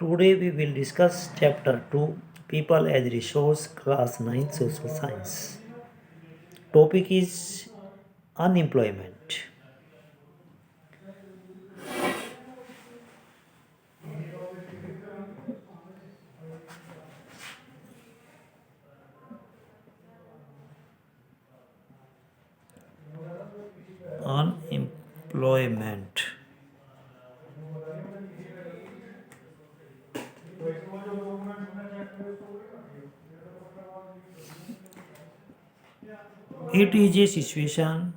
Today we will discuss chapter 2 People as Resource class 9 Social Science. Topic is unemployment. Unemployment. It is a situation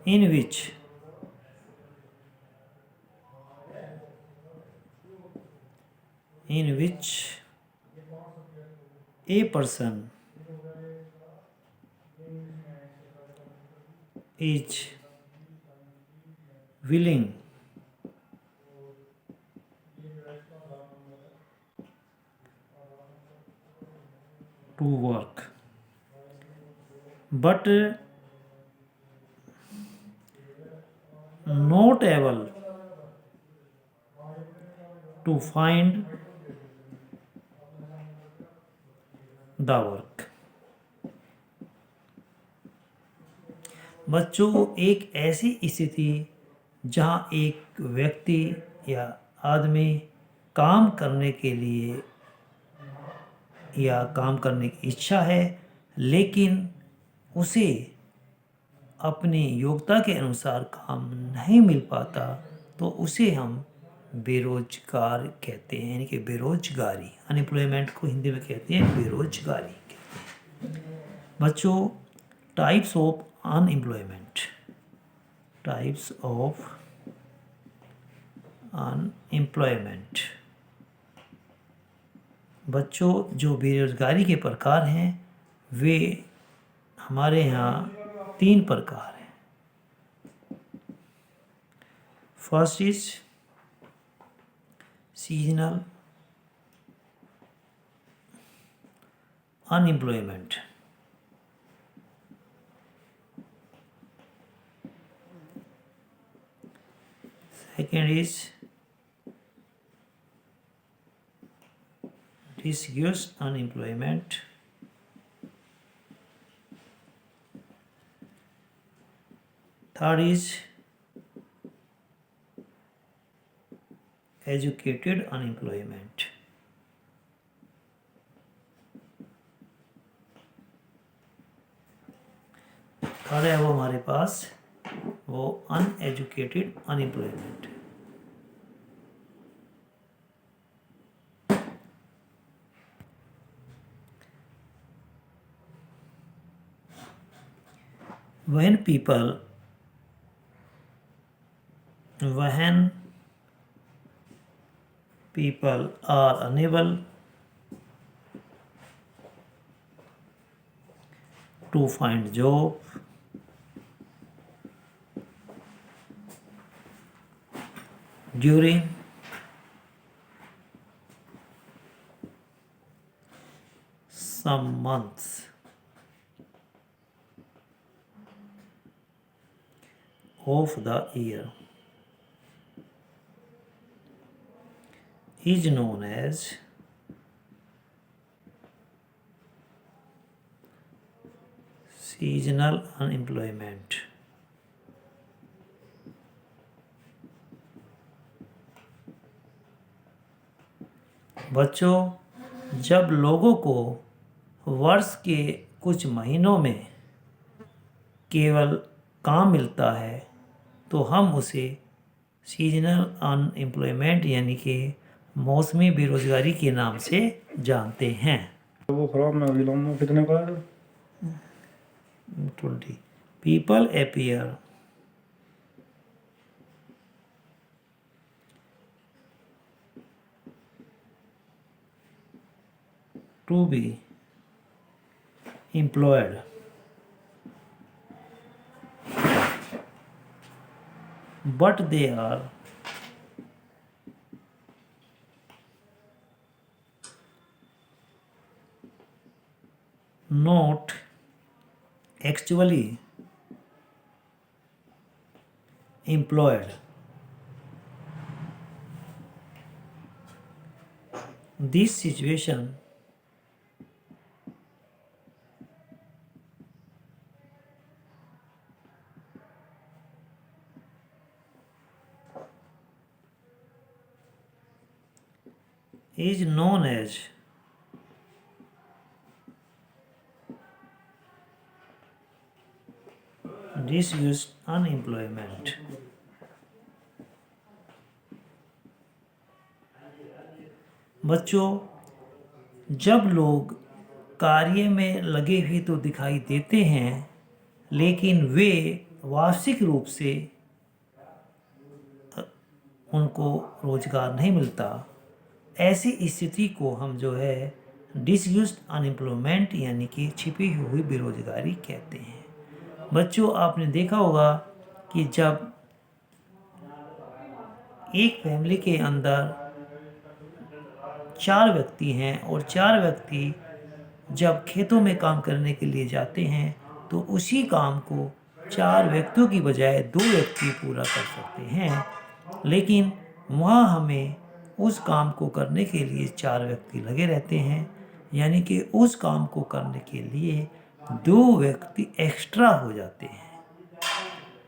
in which a person is willing to work but not able to find the work. बच्चों, एक ऐसी स्थिति जहाँ एक व्यक्ति या आदमी काम करने के लिए या काम करने की इच्छा है, लेकिन उसे अपनी योग्यता के अनुसार काम नहीं मिल पाता, तो उसे हम बेरोजगार कहते हैं, यानी कि बेरोजगारी। अनएम्प्लॉयमेंट को हिंदी में कहते हैं बेरोजगारी कहते हैं। बच्चों, types of unemployment. Types of unemployment. बच्चों, जो बेरोजगारी के प्रकार हैं वे हमारे यहाँ 3 प्रकार हैं। First is seasonal unemployment. Second is disguised unemployment. Third is educated unemployment. Third है वो हमारे पास वो uneducated unemployment. When people are unable to find job, during some months of the year, is known as seasonal unemployment. बच्चों, जब लोगों को वर्ष के कुछ महीनों में केवल काम मिलता है तो हम उसे सीजनल अनएम्प्लॉयमेंट यानी कि मौसमी बेरोजगारी के नाम से जानते हैं। वो खराब ना विलोम कितने का है? 20 people appear to be employed but they are not actually employed. This situation is known as disused unemployment. बच्चों, जब लोग कार्य में लगे हुए तो दिखाई देते हैं, लेकिन वे वास्तविक रूप से उनको रोजगार नहीं मिलता, ऐसी स्थिति को हम जो है डिसयूज्ड अनएम्प्लॉयमेंट यानी कि छिपी हुई बेरोजगारी कहते हैं। बच्चों, आपने देखा होगा कि जब एक फैमिली के अंदर 4 व्यक्ति हैं और 4 व्यक्ति जब खेतों में काम करने के लिए जाते हैं तो उसी काम को 4 व्यक्तियों की बजाय 2 व्यक्ति पूरा कर सकते हैं, लेकिन वहाँ हमें उस काम को करने के लिए 4 व्यक्ति लगे रहते हैं, यानी कि उस काम को करने के लिए 2 व्यक्ति एक्स्ट्रा हो जाते हैं।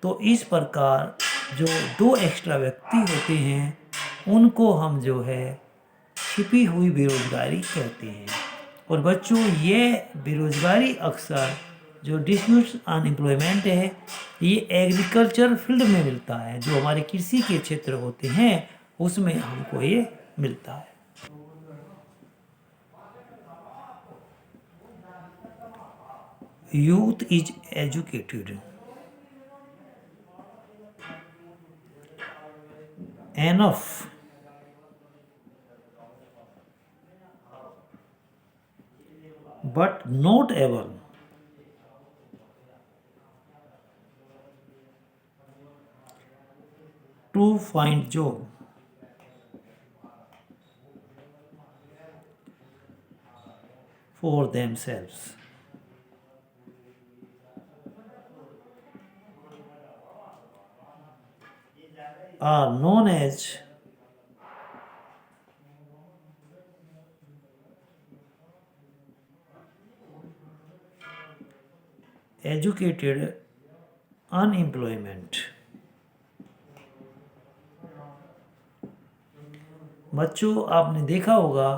तो इस प्रकार जो 2 एक्स्ट्रा व्यक्ति होते हैं उनको हम जो है छिपी हुई बेरोजगारी कहते हैं। और बच्चों, ये बेरोजगारी अक्सर जो डिसयूज्ड अनएम्प्लॉयमेंट है ये एग्रीकल्चर फील्ड में मिलता है, जो हमारे कृषि के क्षेत्र होते हैं उसमें हमको ये मिलता है। Youth is educated enough but not able to find job for themselves. Are known as educated unemployment. बच्चों, आपने देखा होगा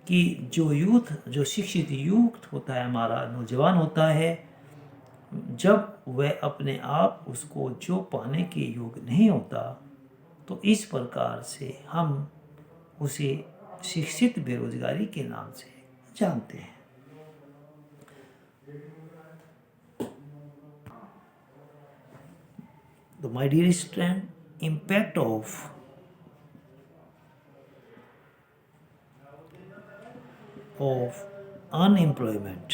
कि जो शिक्षित यूथ होता है, हमारा नौजवान होता है, जब वह अपने आप उसको जो पाने के योग्य नहीं होता तो इस प्रकार से हम उसे शिक्षित बेरोजगारी के नाम से जानते हैं। तो my dear student, impact of unemployment.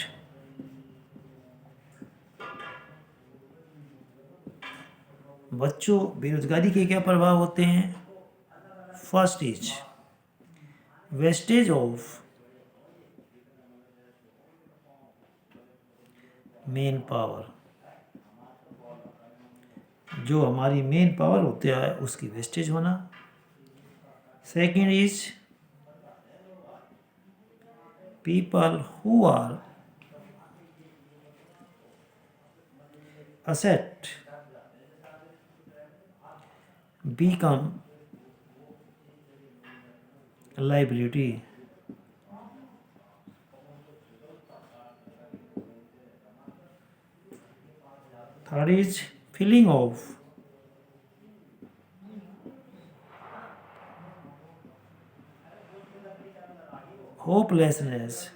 बच्चों, बेरोजगारी के क्या प्रभाव होते हैं? First is wastage of manpower. जो हमारी मेन पावर होती है उसकी वेस्टेज होना। Second is people who are asset become liability. Third is feeling of hopelessness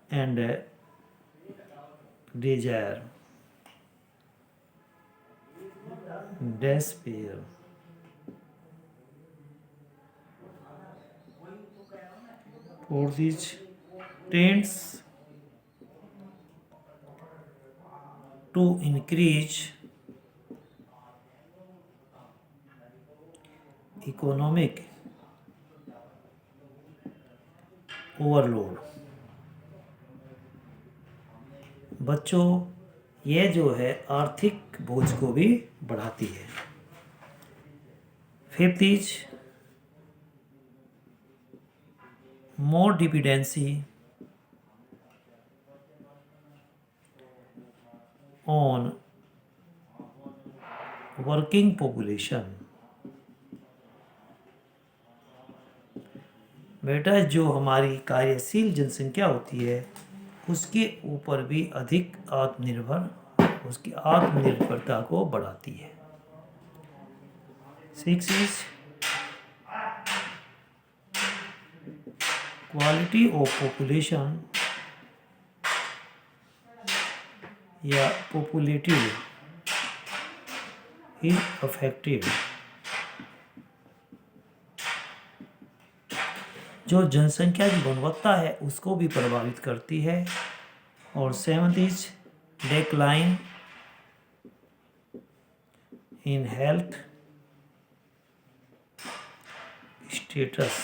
and desire, despair. Fourth is tends to increase economic overload. बच्चों ये जो है आर्थिक बोझ को भी बढ़ाती है। Fifth is more dependency on working population. बेटा जो हमारी कार्यशील जनसंख्या होती है उसके ऊपर भी अधिक उसकी आत्मनिर्भरता को बढ़ाती है। Six is quality of population या पॉपुलेटिव इज अफेक्टेड। जो जनसंख्या की गुणवत्ता है उसको भी प्रभावित करती है। और seventh is decline in health status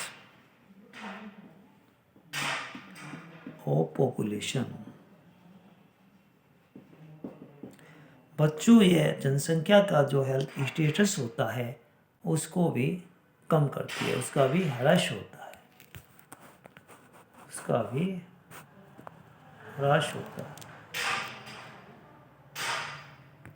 of population. बच्चों यह जनसंख्या का जो हेल्थ स्टेटस होता है उसको भी कम करती है, उसका भी ह्रास होता है, उसका भी ह्रास होता है।